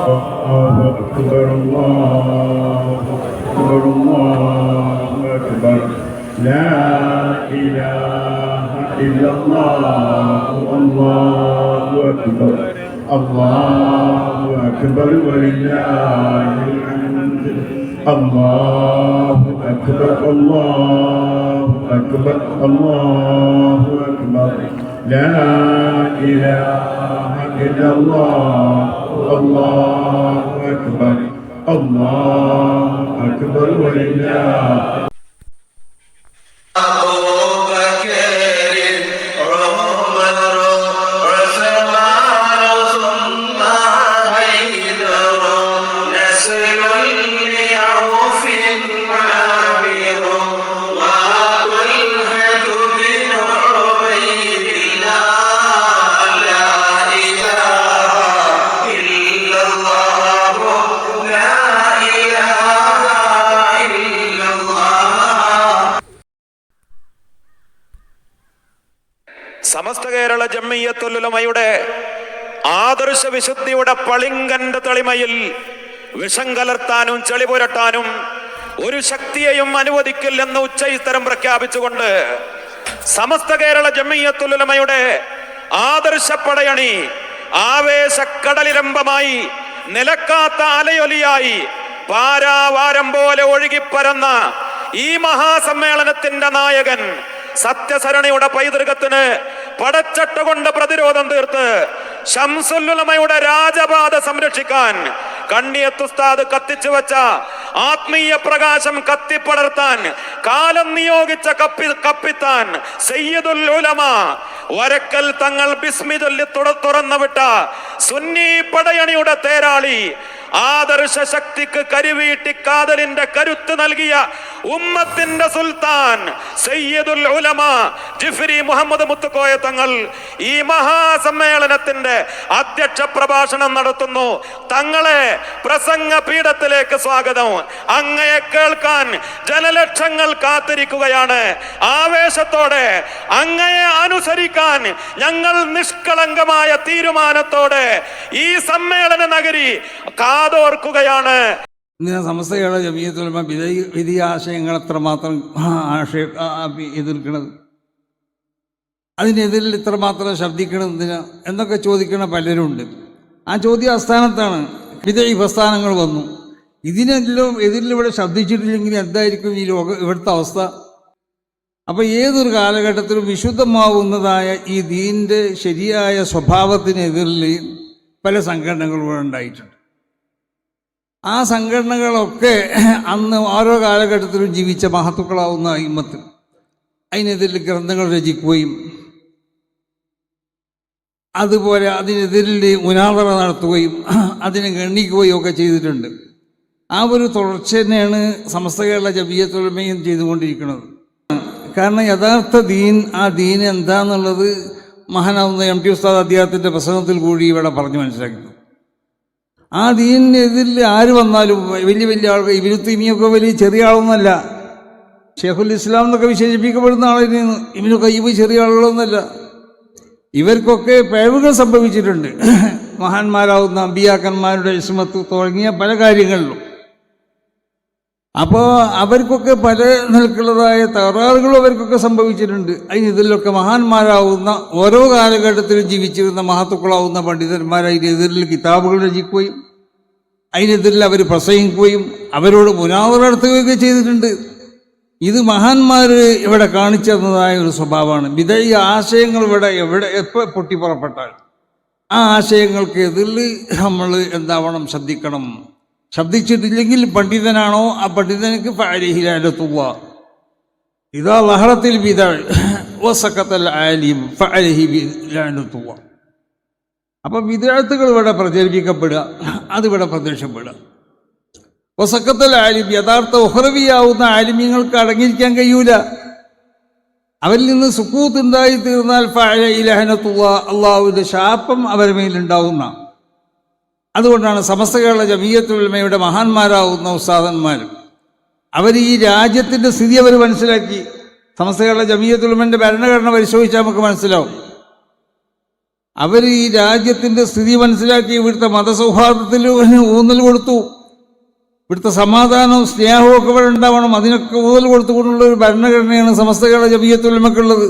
أكبر الله أكبر الله أكبر لا إله إلا الله الله أكبر الله أكبر ولله الحمد الله أكبر الله أكبر الله أكبر لا إله إلا الله الله أكبر الله أكبر ولله സമസ്ത കേരള ജംഇയ്യത്തുൽ ഉലമയുടെ ആദർശ വിശുദ്ധിയുടെ പളിങ്കന്റെ തെളിമയിൽ വിഷം കലർത്താനും ചെളി പുരട്ടാനും ഒരു ശക്തിയെയും അനുവദിക്കില്ലെന്ന് ഉച്ചയിത്തരം പ്രഖ്യാപിച്ചുകൊണ്ട് സമസ്ത കേരള ജംഇയ്യത്തുൽ ഉലമയുടെ ആദർശ പടയണി ആവേശക്കടലിരമ്പമായി നിലക്കാത്ത അലയൊലിയായി പാരാവാരം പോലെ ഒഴുകിപ്പരന്ന ഈ മഹാസമ്മേളനത്തിന്റെ നായകൻ സത്യസരണിയുടെ പൈതൃകത്തിന് പടച്ചട്ട കൊണ്ട് പ്രതിരോധം തീർത്ത് ശംസുൽ ഉലമയുടെ രാജപാത സംരക്ഷിക്കാൻ കണ്ണിയത്ത് ഉസ്താദ് കത്തിച്ചു വെച്ച ആത്മീയ പ്രകാശം കത്തിപ്പടർത്താൻ കാലം നിയോഗിച്ച കപ്പിത്താൻ സയ്യിദുൽ ഉലമ വരക്കൽ തങ്ങൾ ബിസ്മി ചൊല്ലി തുറന്നുവിട്ട സുന്നി പടയണിയുടെ തേരാളി ആദർശ ശക്തിക്ക് കരിവീട്ടി കാതലിന്റെ കരുത്ത് നൽകിയ ഉമ്മത്തിന്റെ സുൽത്താൻ സയ്യിദുൽ ഉലമ ജിഫ്രി മുഹമ്മദ് മുത്തുക്കോയ തങ്ങൾ ഈ മഹാസമ്മേളനത്തിന്റെ അധ്യക്ഷ പ്രഭാഷണം നടത്തുന്നു. തങ്ങളെ പ്രസംഗ പീഠത്തിലേക്ക് സ്വാഗതം. അങ്ങയെ കേൾക്കാൻ ജനലക്ഷങ്ങൾ കാത്തിരിക്കുകയാണ്. ആവേശത്തോടെ അങ്ങയെ അനുസരിക്കാൻ ഞങ്ങൾ നിഷ്കളങ്കമായ തീരുമാനത്തോടെ ഈ സമ്മേളന നഗരി കാതോർക്കുകയാണ്. ഇന്ന് സമസ്ത കേരള ജംഇയ്യത്തുൽ ഉലമ വിധി ആശയങ്ങൾ എത്രമാത്രം എതിർക്കുന്നത്, അതിനെതിരിൽ ഇത്രമാത്രം ശബ്ദിക്കണതിന് എന്നൊക്കെ ചോദിക്കണ പലരുണ്ട്. ആ ചോദ്യ അസ്ഥാനത്താണ് വിധി പ്രസ്ഥാനങ്ങൾ വന്നു. ഇതിനെല്ലാം എതിരിൽ ഇവിടെ ശബ്ദിച്ചിട്ടില്ലെങ്കിൽ എന്തായിരിക്കും ഈ ഇവിടുത്തെ അവസ്ഥ? അപ്പോൾ ഏതൊരു കാലഘട്ടത്തിലും വിശുദ്ധമാവുന്നതായ ഈ ദീനിൻ്റെ ശരിയായ സ്വഭാവത്തിനെതിരിൽ പല സംഘടനകളും ഇവിടെ ഉണ്ടായിട്ടുണ്ട്. ആ സംഘടനകളൊക്കെ അന്ന് ഓരോ കാലഘട്ടത്തിലും ജീവിച്ച മഹത്തുക്കളാവുന്ന അയിമ്മത്ത് അതിനെതിരിൽ ഗ്രന്ഥങ്ങൾ രചിക്കുകയും അതുപോലെ അതിനെതിരിൽ മുനാദറ നടത്തുകയും അതിനെ ഗണ്ണിക്കുകയും ഒക്കെ ചെയ്തിട്ടുണ്ട്. ആ ഒരു തുടർച്ച തന്നെയാണ് സമസ്ത കേരള ജംഇയ്യത്തുൽ ഉലമയും ചെയ്തുകൊണ്ടിരിക്കുന്നത്. കാരണം യഥാർത്ഥ ദീൻ, ആ ദീൻ എന്താണെന്നുള്ളത് മഹാനാവുന്ന എം ടി ഉസ്താദ് അദ്ദേഹത്തിൻ്റെ പ്രസംഗത്തിൽ കൂടി ഇവിടെ പറഞ്ഞു മനസ്സിലാക്കുന്നു. ആ ദീനിനെതിരിൽ ആര് വന്നാലും വലിയ വലിയ ആളുകൾ, ഇബ്നു തൈമിയ്യൊക്കെ വലിയ ചെറിയ ആളൊന്നുമല്ല, ഷെയ്ഖുൽ ഇസ്ലാം എന്നൊക്കെ വിശേഷിപ്പിക്കപ്പെടുന്ന ആളായിരുന്നു. ഇബ്നു ഖയ്യിം ചെറിയ ആളുകളൊന്നുമല്ല. ഇവർക്കൊക്കെ പിഴവുകൾ സംഭവിച്ചിട്ടുണ്ട്. മഹാന്മാരാവുന്ന അമ്പിയാക്കന്മാരുടെ ഇസ്മത്ത് തുടങ്ങിയ പല കാര്യങ്ങളിലും. അപ്പോൾ അവർക്കൊക്കെ പല നിലക്കുള്ളതായ തകരാറുകളും അവർക്കൊക്കെ സംഭവിച്ചിട്ടുണ്ട്. അതിനെതിരിലൊക്കെ മഹാന്മാരാവുന്ന ഓരോ കാലഘട്ടത്തിലും ജീവിച്ചിരുന്ന മഹത്തുക്കളാവുന്ന പണ്ഡിതന്മാർ അതിനെതിരിൽ കിതാബുകൾ രചിക്കുകയും അതിനെതിരിൽ അവർ പ്രസംഗിക്കുകയും അവരോട് മുനാദറ നടത്തുകയൊക്കെ ചെയ്തിട്ടുണ്ട്. ഇത് മഹാന്മാർ ഇവിടെ കാണിച്ചു തന്നതായ ഒരു സ്വഭാവമാണ്. വിധേയ ആശയങ്ങൾ ഇവിടെ എപ്പോൾ പൊട്ടിപ്പുറപ്പെട്ടാൽ ആ ആശയങ്ങൾക്ക് എതിരിൽ നമ്മൾ എന്താവണം, ശബ്ദിക്കണം. ശബ്ദിച്ചിട്ടില്ലെങ്കിൽ പണ്ഡിതനാണോ ആ പണ്ഡിതനക്ക് ഫഅലൈഹി ലഅനത്തുല്ലാഹ്. ഇദാ ലഹറത്തിൽ ബിദഅ വസഖത്തൽ ആലിം ഫഅലൈഹി ലഅനത്തുല്ലാഹ്. അപ്പോൾ ബിദ്അത്തുകൾ ഇവിടെ പ്രചരിപ്പിക്കപ്പെടുക, അതിവിടെ പ്രത്യക്ഷപ്പെടുക. വസഖത്തൽ ആലിം, യഥാർത്ഥ ഉഖ്റവിയാവുന്ന ആലിമീങ്ങൾക്ക് അടങ്ങിയിരിക്കാൻ കഴിയൂല. അവരിൽ നിന്ന് സുക്കൂത്ത് ഉണ്ടായി തീർന്നാൽ ഫഅലൈഹി ലഅനത്തുല്ലാഹ്, അള്ളാഹുവിൻ്റെ ശാപം അവരുടെ മേലുണ്ടാവുന്ന. അതുകൊണ്ടാണ് സമസ്ത കേരള ജംഇയ്യത്തുൽ ഉലമയുടെ മഹാന്മാരാവുന്ന ഉസ്താദന്മാർ അവർ ഈ രാജ്യത്തിൻ്റെ സ്ഥിതി അവർ മനസ്സിലാക്കി. സമസ്ത കേരള ജംഇയ്യത്തുൽ ഉലമയുടെ ഭരണഘടന പരിശോധിച്ചാൽ നമുക്ക് മനസ്സിലാവും. അവർ ഈ രാജ്യത്തിൻ്റെ സ്ഥിതി മനസ്സിലാക്കി ഇവിടുത്തെ മതസൗഹാർദ്ദത്തിൽ ഊന്നൽ കൊടുത്തു. ഇവിടുത്തെ സമാധാനവും സ്നേഹവും ഒക്കെ ഇവിടെ ഉണ്ടാവണം. അതിനൊക്കെ ഊന്നൽ കൊടുത്തുകൊണ്ടുള്ള ഒരു ഭരണഘടനയാണ് സമസ്ത കേരള ജമിയത്തുൽ ഉലമക്കുള്ളത്.